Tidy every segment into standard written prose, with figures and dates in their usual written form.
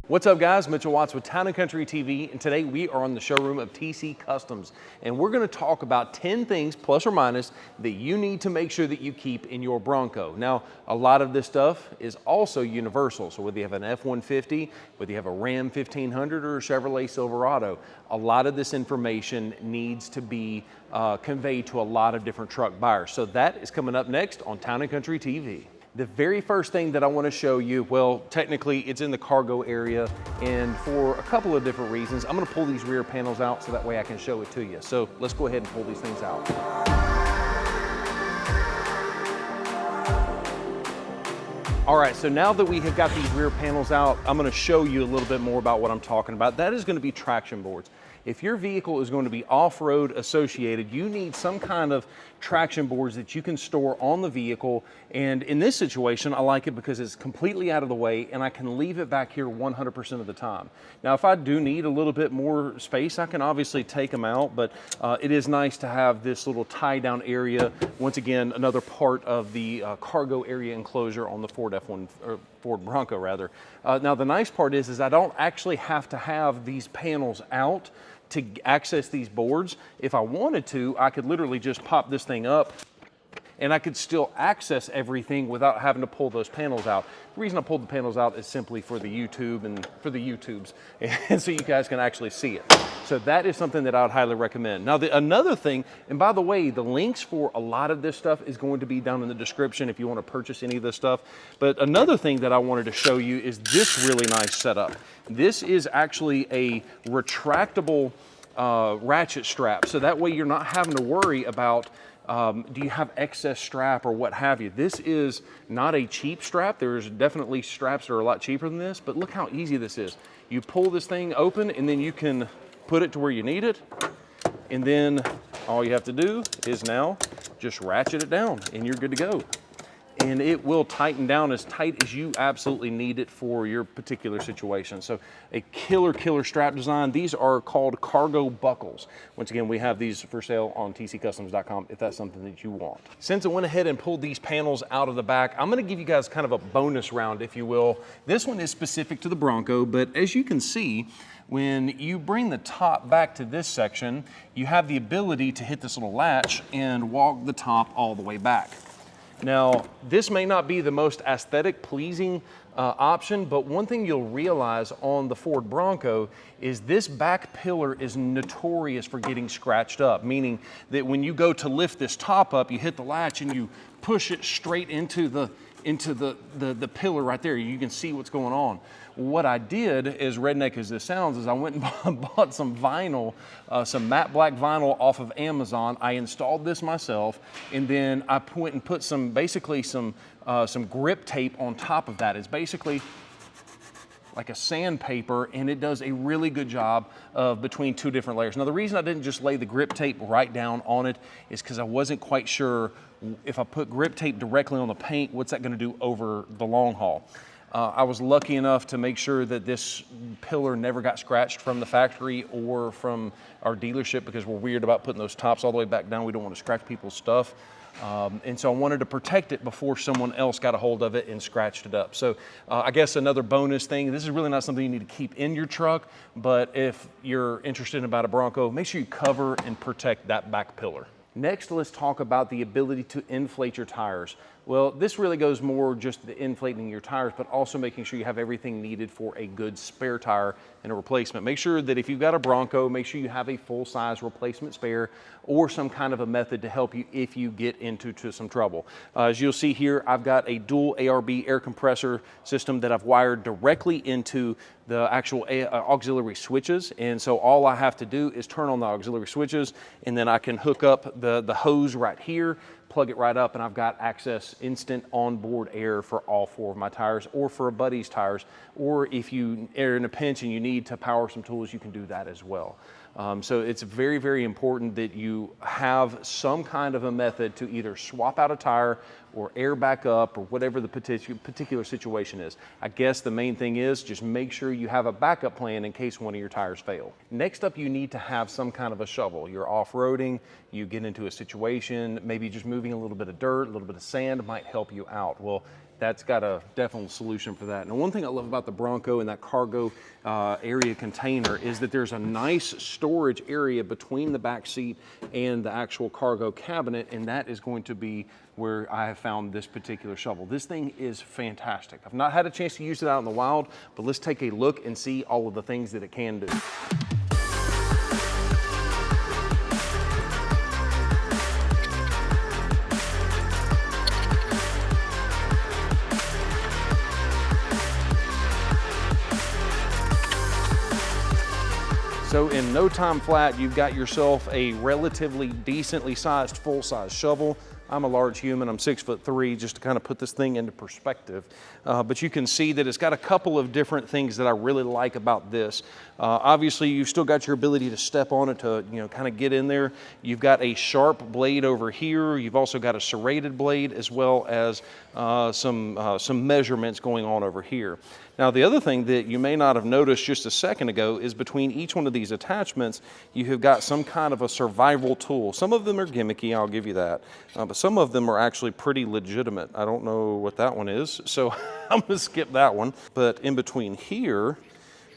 What's up guys, Mitchell Watts with Town & Country TV, and today we are on the showroom of TC Customs, and we're going to talk about 10 things, plus or minus, that you need to make sure that you keep in your Bronco. Now, a lot of this stuff is also universal, so whether you have an F-150, whether you have a Ram 1500 or a Chevrolet Silverado, a lot of this information needs to be conveyed to a lot of different truck buyers. So that is coming up next on Town & Country TV. The very first thing that I want to show you, well, technically it's in the cargo area, and for a couple of different reasons, I'm going to pull these rear panels out so that way I can show it to you. So let's go ahead and pull these things out. All right, so now that we have got these rear panels out, I'm going to show you a little bit more about what I'm talking about. That is going to be traction boards. If your vehicle is going to be off-road associated, you need some kind of traction boards that you can store on the vehicle. And in this situation, I like it because it's completely out of the way and I can leave it back here 100% of the time. Now, if I do need a little bit more space, I can obviously take them out, but it is nice to have this little tie down area. Once again, another part of the cargo area enclosure on the Ford Bronco rather. Now the nice part is I don't actually have to have these panels out to access these boards. If I wanted to, I could literally just pop this thing up and I could still access everything without having to pull those panels out. The reason I pulled the panels out is simply for the YouTube and for the YouTubes, and so you guys can actually see it. So that is something that I would highly recommend. Now, another thing, and by the way, the links for a lot of this stuff is going to be down in the description if you want to purchase any of this stuff. But another thing that I wanted to show you is this really nice setup. This is actually a retractable ratchet strap, so that way you're not having to worry about do you have excess strap or what have you. This is not a cheap strap. There's definitely straps that are a lot cheaper than this, but look how easy this is. You pull this thing open and then you can put it to where you need it, and then all you have to do is now just ratchet it down and you're good to go. And it will tighten down as tight as you absolutely need it for your particular situation. So a killer strap design. These are called cargo buckles. Once again, we have these for sale on tccustoms.com if that's something that you want. Since I went ahead and pulled these panels out of the back, I'm gonna give you guys kind of a bonus round, if you will. This one is specific to the Bronco, but as you can see, when you bring the top back to this section, you have the ability to hit this little latch and walk the top all the way back. Now, this may not be the most aesthetic pleasing option, but one thing you'll realize on the Ford Bronco is this back pillar is notorious for getting scratched up, meaning that when you go to lift this top up, you hit the latch and you push it straight into the pillar right there. You can see what's going on. What I did, as redneck as this sounds, is I went and bought some vinyl, some matte black vinyl off of Amazon. I installed this myself, and then I went and put basically some grip tape on top of that. It's basically like a sandpaper, and it does a really good job of between two different layers. Now, the reason I didn't just lay the grip tape right down on it is because I wasn't quite sure if I put grip tape directly on the paint, what's that going to do over the long haul. I was lucky enough to make sure that this pillar never got scratched from the factory or from our dealership, because we're weird about putting those tops all the way back down. We don't want to scratch people's stuff. And so I wanted to protect it before someone else got a hold of it and scratched it up. So I guess another bonus thing, this is really not something you need to keep in your truck, but if you're interested about a Bronco, make sure you cover and protect that back pillar. Next, let's talk about the ability to inflate your tires. Well, this really goes more just the inflating your tires, but also making sure you have everything needed for a good spare tire and a replacement. Make sure that if you've got a Bronco, make sure you have a full-size replacement spare or some kind of a method to help you if you get into some trouble. As you'll see here, I've got a dual ARB air compressor system that I've wired directly into the actual auxiliary switches, and so all I have to do is turn on the auxiliary switches, and then I can hook up the hose right here, plug it right up, and I've got access, instant onboard air for all four of my tires, or for a buddy's tires, or if you are in a pinch and you need to power some tools, you can do that as well. So it's very important that you have some kind of a method to either swap out a tire or air back up or whatever the particular situation is. I guess the main thing is just make sure you have a backup plan in case one of your tires fail. Next up, you need to have some kind of a shovel. You're off-roading, you get into a situation, maybe just moving a little bit of dirt, a little bit of sand might help you out. Well, that's got a definite solution for that. Now, one thing I love about the Bronco and that cargo area container is that there's a nice storage area between the back seat and the actual cargo cabinet, and that is going to be where I have found this particular shovel. This thing is fantastic. I've not had a chance to use it out in the wild, but let's take a look and see all of the things that it can do. So in no time flat, you've got yourself a relatively decently sized full-size shovel. I'm a large human, I'm 6'3", just to kind of put this thing into perspective. But you can see that it's got a couple of different things that I really like about this. Obviously, you've still got your ability to step on it to, kind of get in there. You've got a sharp blade over here. You've also got a serrated blade, as well as some measurements going on over here. Now, the other thing that you may not have noticed just a second ago is between each one of these attachments, you have got some kind of a survival tool. Some of them are gimmicky, I'll give you that, but some of them are actually pretty legitimate. I don't know what that one is, so I'm gonna skip that one. But in between here,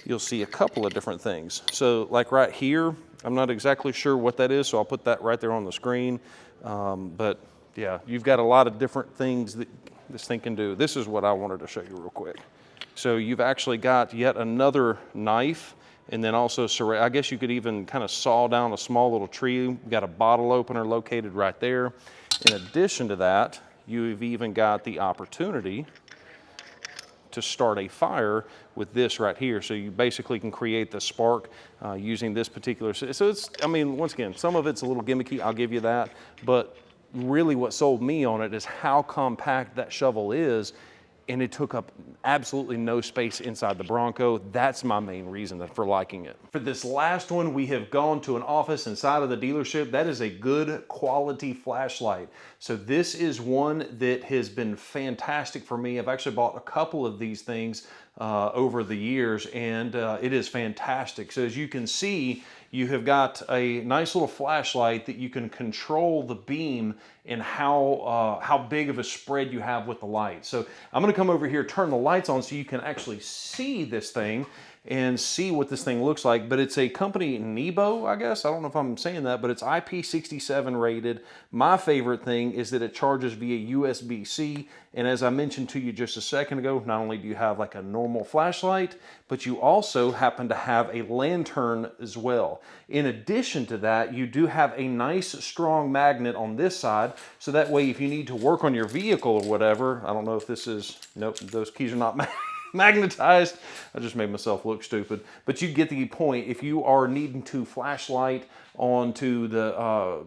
you'll see a couple of different things. So like right here, I'm not exactly sure what that is, so I'll put that right there on the screen. But yeah, you've got a lot of different things that this thing can do. This is what I wanted to show you real quick. So you've actually got yet another knife, and then also, I guess you could even kind of saw down a small little tree. You've got a bottle opener located right there. In addition to that, you've even got the opportunity to start a fire with this right here. So you basically can create the spark using this particular, so it's, I mean, once again, some of it's a little gimmicky, I'll give you that, but really what sold me on it is how compact that shovel is, and it took up absolutely no space inside the Bronco. That's my main reason for liking it. For this last one, we have gone to an office inside of the dealership. That is a good quality flashlight. So this is one that has been fantastic for me. I've actually bought a couple of these things over the years, and it is fantastic. So as you can see, you have got a nice little flashlight that you can control the beam and how big of a spread you have with the light. So I'm gonna come over here, turn the lights on so you can actually see this thing and see what this thing looks like. But it's a company, Nebo, I guess. I don't know if I'm saying that, but it's IP67 rated. My favorite thing is that it charges via USB-C. And as I mentioned to you just a second ago, not only do you have like a normal flashlight, but you also happen to have a lantern as well. In addition to that, you do have a nice strong magnet on this side. So that way, if you need to work on your vehicle or whatever, I don't know if this is, nope, those keys are not magnetized. I just made myself look stupid, but you get the point. If you are needing to flashlight onto the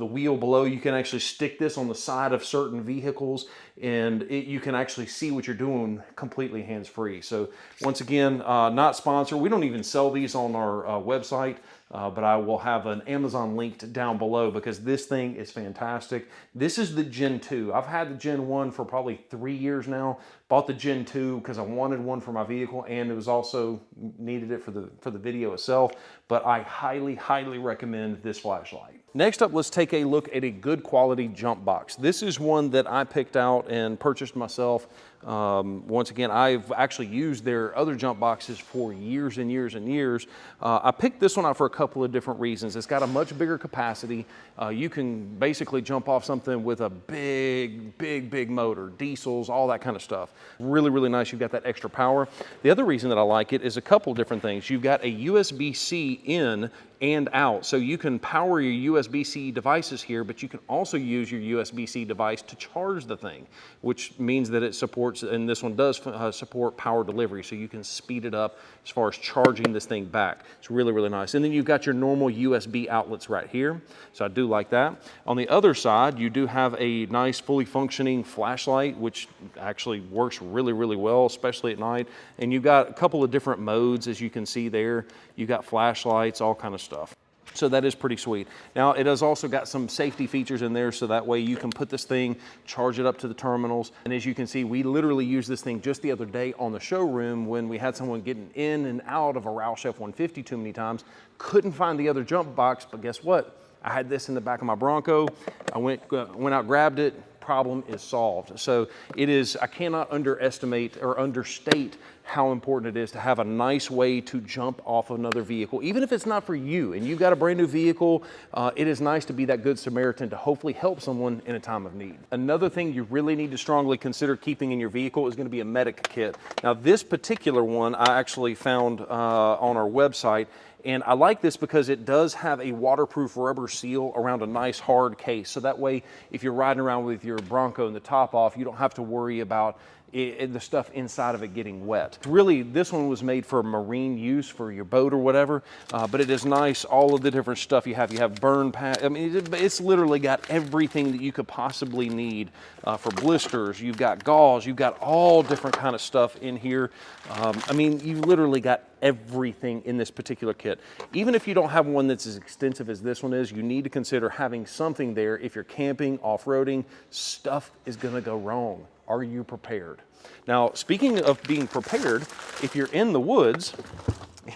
wheel below, you can actually stick this on the side of certain vehicles, and you can actually see what you're doing completely hands-free. So once again, not sponsored. We don't even sell these on our website. But I will have an Amazon linked down below because this thing is fantastic. This is the Gen 2. I've had the Gen 1 for probably 3 years now. Bought the Gen 2 because I wanted one for my vehicle, and it was also needed it for the video itself. But I highly, highly recommend this flashlight. Next up, let's take a look at a good quality jump box. This is one that I picked out and purchased myself. Once again, I've actually used their other jump boxes for years and years and years. I picked this one out for a couple of different reasons. It's got a much bigger capacity. You can basically jump off something with a big motor, diesels, all that kind of stuff. Really, really nice. You've got that extra power. The other reason that I like it is a couple different things. You've got a USB-C in and out. So you can power your USB-C devices here, but you can also use your USB-C device to charge the thing, which means that it supports, and this one does support power delivery, so you can speed it up as far as charging this thing back. It's really, really nice. And then you've got your normal USB outlets right here, so I do like that. On the other side, you do have a nice fully functioning flashlight, which actually works really, really well, especially at night. And you've got a couple of different modes, as you can see there. You've got flashlights, all kind of stuff. So that is pretty sweet. Now, it has also got some safety features in there, so that way you can put this thing, charge it up to the terminals. And as you can see, we literally used this thing just the other day on the showroom when we had someone getting in and out of a Roush F-150 too many times. Couldn't find the other jump box, but guess what? I had this in the back of my Bronco. I went out, grabbed it, problem is solved. So it is, I cannot underestimate or understate how important it is to have a nice way to jump off another vehicle, even if it's not for you and you've got a brand new vehicle. It is nice to be that good Samaritan to hopefully help someone in a time of need. Another thing you really need to strongly consider keeping in your vehicle is going to be a medic kit. Now, this particular one I actually found on our website, and I like this because it does have a waterproof rubber seal around a nice hard case. So that way, if you're riding around with your Bronco and the top off, you don't have to worry about the stuff inside of it getting wet. Really, this one was made for marine use for your boat or whatever, but it is nice, all of the different stuff you have. You have burn pad, I mean, it's literally got everything that you could possibly need for blisters. You've got gauze, you've got all different kind of stuff in here. I mean, you've literally got everything in this particular kit. Even if you don't have one that's as extensive as this one is, you need to consider having something there. If you're camping, off-roading, stuff is gonna go wrong. Are you prepared? Now, speaking of being prepared, if you're in the woods,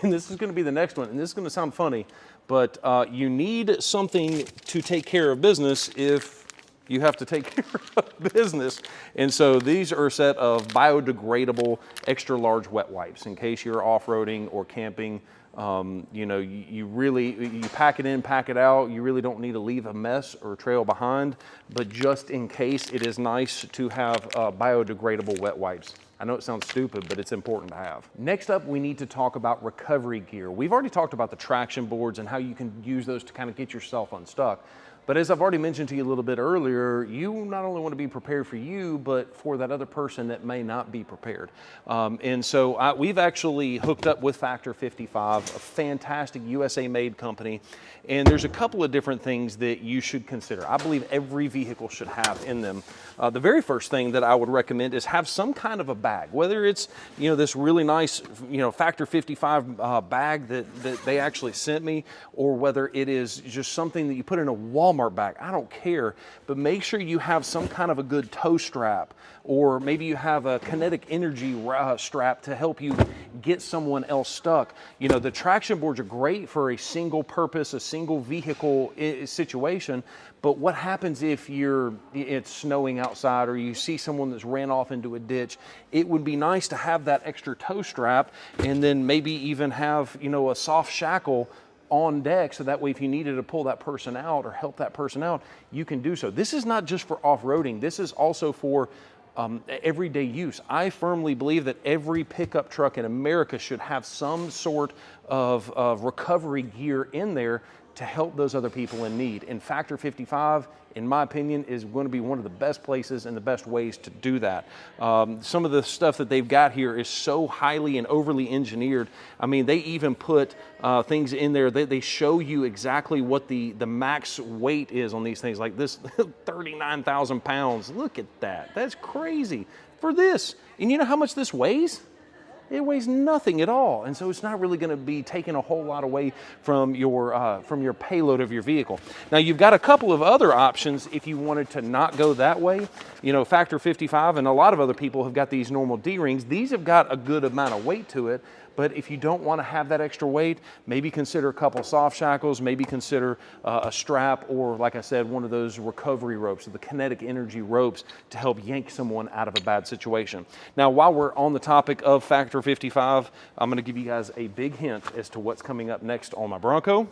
and this is gonna be the next one, and this is gonna sound funny, but you need something to take care of business if you have to take care of business. And so these are a set of biodegradable extra large wet wipes in case you're off-roading or camping. You know, you pack it in, pack it out. You really don't need to leave a mess or trail behind, but just in case, it is nice to have biodegradable wet wipes. I know it sounds stupid, but it's important to have. Next up, we need to talk about recovery gear. We've already talked about the traction boards and how you can use those to kind of get yourself unstuck. But as I've already mentioned to you a little bit earlier, you not only want to be prepared for you, but for that other person that may not be prepared. And so we've actually hooked up with Factor 55, a fantastic USA-made company. And there's a couple of different things that you should consider. I believe every vehicle should have in them. The very first thing that I would recommend is have some kind of a bag, whether it's, you know, this really nice, you know, Factor 55 bag that they actually sent me, or whether it is just something that you put in a Walmart bag. I don't care, but make sure you have some kind of a good toe strap, or maybe you have a kinetic energy strap to help you get someone else stuck. You know, the traction boards are great for a single purpose, a single vehicle situation, but what happens if it's snowing outside or you see someone that's ran off into a ditch? It would be nice to have that extra toe strap, and then maybe even have, you know, a soft shackle on deck, so that way if you needed to pull that person out or help that person out, you can do so. This is not just for off-roading, this is also for everyday use. I firmly believe that every pickup truck in America should have some sort of recovery gear in there to help those other people in need. And Factor 55, in my opinion, is going to be one of the best places and the best ways to do that. Some of the stuff that they've got here is so highly and overly engineered. I mean, they even put things in there that they show you exactly what the max weight is on these things, like this 39,000 pounds. Look at that. That's crazy for this. And you know how much this weighs? It weighs nothing at all, and so it's not really going to be taking a whole lot away from your payload of your vehicle. Now, you've got a couple of other options if you wanted to not go that way. You know, Factor 55 and a lot of other people have got these normal D-rings. These have got a good amount of weight to it, but if you don't want to have that extra weight, maybe consider a couple soft shackles, maybe consider a strap, or like I said, one of those recovery ropes, or the kinetic energy ropes, to help yank someone out of a bad situation. Now, while we're on the topic of Factor 55, I'm going to give you guys a big hint as to what's coming up next on my Bronco.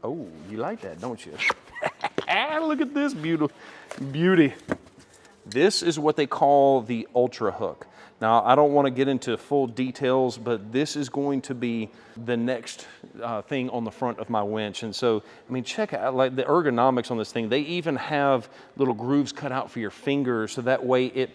Oh, you like that, don't you? Look at this beauty. This is what they call the Ultra Hook. Now, I don't want to get into full details, but this is going to be the next thing on the front of my winch. And so, I mean, check out like the ergonomics on this thing. They even have little grooves cut out for your fingers, so that way it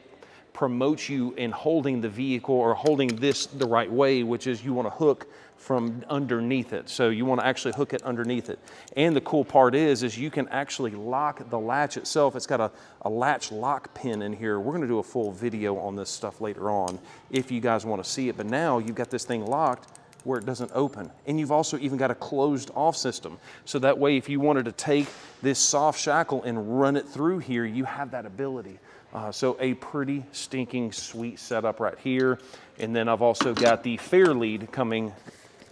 promotes you in holding the vehicle or holding this the right way, which is you want to hook from underneath it. So you want to actually hook it underneath it. And the cool part is you can actually lock the latch itself. It's got a latch lock pin in here. We're going to do a full video on this stuff later on if you guys want to see it. But now you've got this thing locked where it doesn't open. And you've also even got a closed off system. So that way, if you wanted to take this soft shackle and run it through here, you have that ability. So a pretty stinking sweet setup right here. And then I've also got the fair lead coming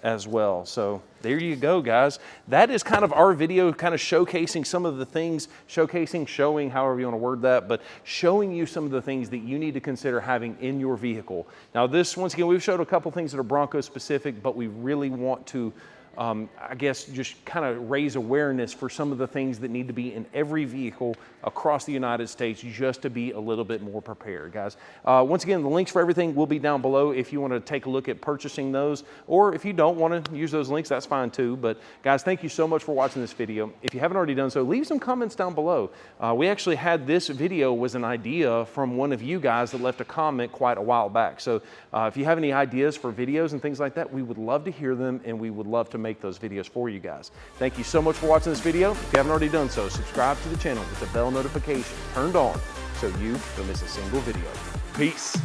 as well. So there you go, guys. That is kind of our video, kind of showcasing some of the things, showing, however you want to word that, but showing you some of the things that you need to consider having in your vehicle. Now this, once again, we've showed a couple things that are Bronco specific, but we really want to I guess just kind of raise awareness for some of the things that need to be in every vehicle across the United States just to be a little bit more prepared, guys. Once again, the links for everything will be down below if you want to take a look at purchasing those, or if you don't want to use those links, that's fine too. But guys, thank you so much for watching this video. If you haven't already done so, leave some comments down below. We actually had this video was an idea from one of you guys that left a comment quite a while back. So if you have any ideas for videos and things like that, we would love to hear them, and we would love to make those videos for you guys. Thank you so much for watching this video. If you haven't already done so, subscribe to the channel with the bell notification turned on so you don't miss a single video. Peace.